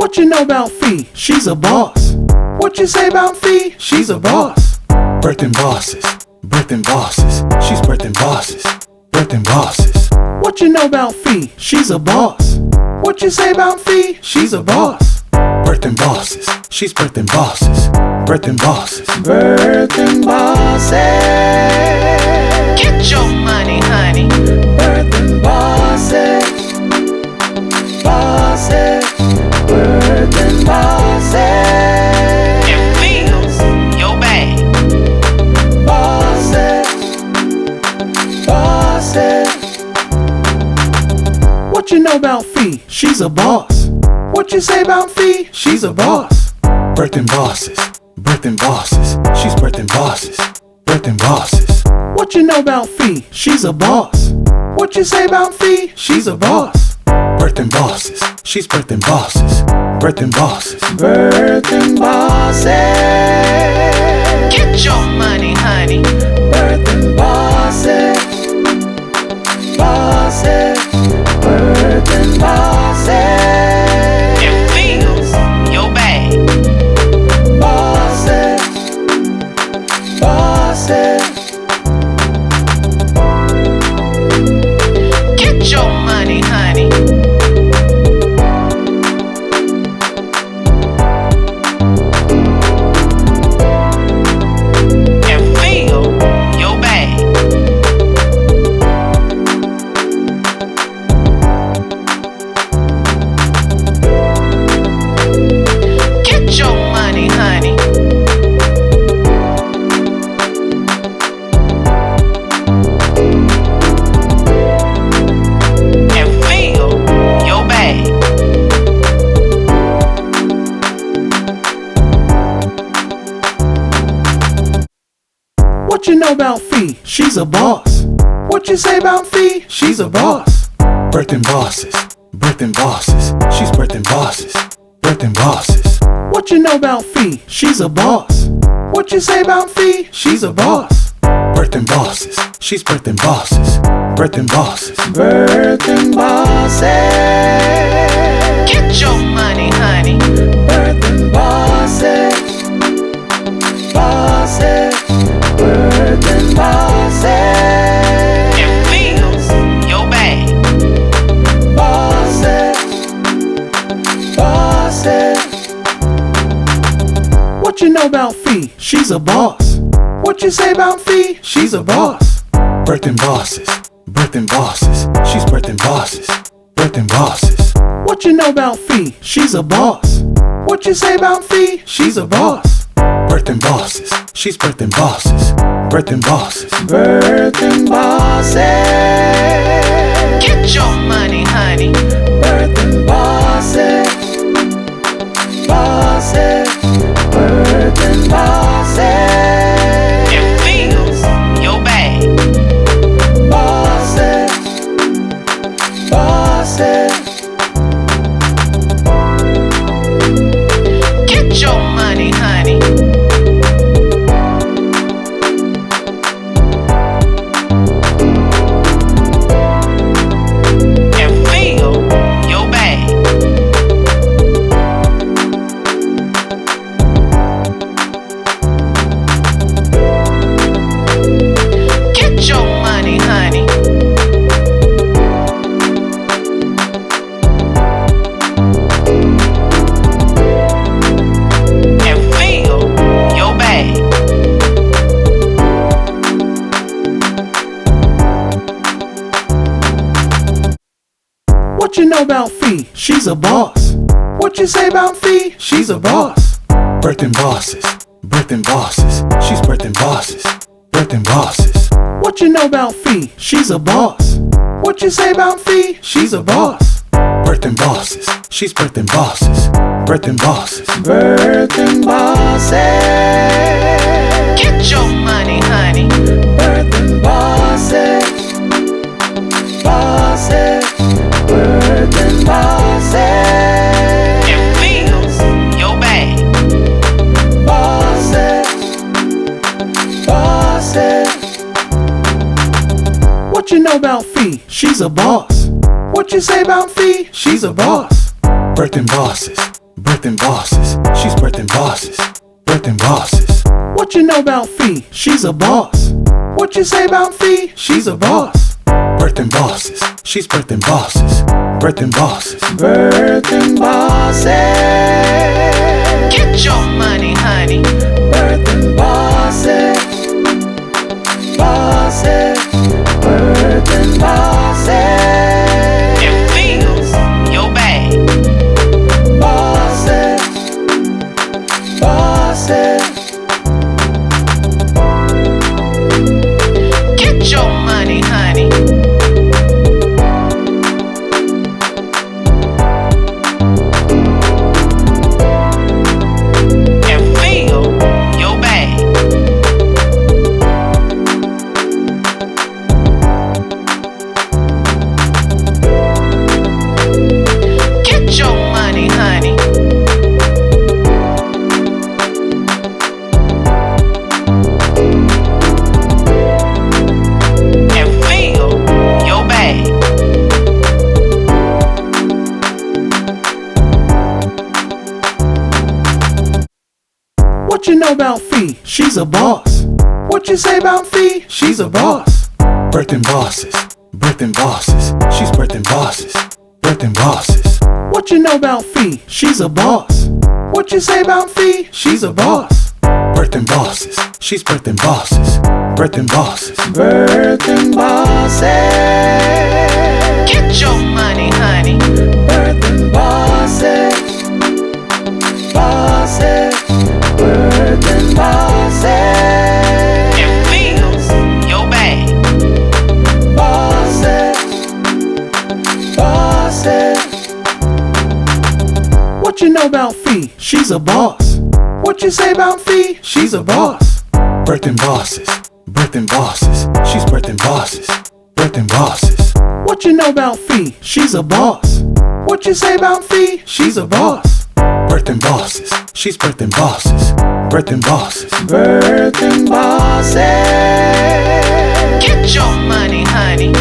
What you know about Fee? She's a boss. What you say about Fee? She's a boss. Birthing bosses, birthing bosses. She's birthing bosses, birthing bosses. What you know about Fee? She's a boss. What you say about Fee? She's a boss. Birthing bosses, she's birthing bosses, birthing bosses, birthing bosses. Get your money, honey. Birthing bosses, bosses, birthing bosses. It feels your bag. Bosses, bosses. What you know about Fee? She's a boss. What you say about Fee? She's a boss. Birthing bosses, birthing bosses. She's birthing bosses, birthing bosses. What you know about Fee? She's a boss. What you say about Fee? She's a boss. Birthing bosses, she's birthing bosses, birthing bosses, birthing bosses. Get your money, honey. Birthing bosses, bosses, birthing bosses. It feels your bag. Bosses, bosses. Get your money, honey. And feel your bag. Get your money, honey. And feel your bag. What you know about Fee? She's a boss. What you say about Fee? She's a boss. Birthing bosses, birthing bosses. She's birthing bosses, birthing bosses. What you know about Fee? She's a boss. What you say about Fee? She's a boss. Birthing bosses, she's birthing bosses, birthing bosses, birthing bosses. Get your money, honey. Birthing bosses, bosses, birthing bosses. And feels your bag. Bosses, bosses. What you know about Fee? She's a boss. What you say about Fee? She's a boss. Birthing bosses, birthing bosses. She's birthing bosses, birthing bosses. What you know about Fee? She's a boss. What you say about Fee? She's a boss. Birthing bosses, she's birthing bosses, birthing bosses, birthing bosses. Get your money, honey. Birthing bosses, bosses, birthing bosses. And feels your bag. Bosses, bosses. Get your money, honey. And feel your bag. Get your money, honey. And feel your bag. What you know about Fee? She's a boss. What you say about Fee? She's a boss. Birthing bosses, birthing bosses. She's birthing bosses, birthing bosses. What you know about Fee? She's a boss. What you say about Fee? She's a boss. Birthing bosses, she's birthing bosses, birthing bosses, birthing bosses. Get your money, honey. Birthing bosses, bosses, birthing bosses. And feels your bag. Bosses, bosses. What you know about Fee? She's a boss. What you say about Fee? She's a boss. Birthing bosses, birthing bosses. She's birthing bosses. Birthing bosses. What you know about Fee? She's a boss. What you say about Fee? She's a boss. Birthing bosses. She's birthing bosses. Birthing bosses. Birthing bosses. Get your money, honey. Birthing bosses. Bosses. Birthing bosses. It feels your bag. Bosses. Bosses. Get your money, honey. And feel your bag. Get your money, honey. And feel your bag. What you know about Fee? She's a boss. What you say about Fee? She's a boss. Birthing bosses. Birthing bosses. She's birthing bosses. Birthing bosses. What you know about Fee? She's a boss. What you say about Fee? She's a boss. Birthing bosses. She's birthing bosses. Birthing bosses. Birthing bosses. Get your money, honey. Birthing bosses. Bosses. Birthing bosses. And feels your bag. Bosses. Bosses. What you know about Fee? She's a boss. What you say about Fee? She's a boss. Birthing bosses. Birthing bosses. She's birthing bosses. Birthing bosses. What you know about Fee? She's a boss. What you say about Fee? She's a boss. Birthing bosses. She's birthing bosses. Birthing bosses. Birthing bosses. Get your money, honey.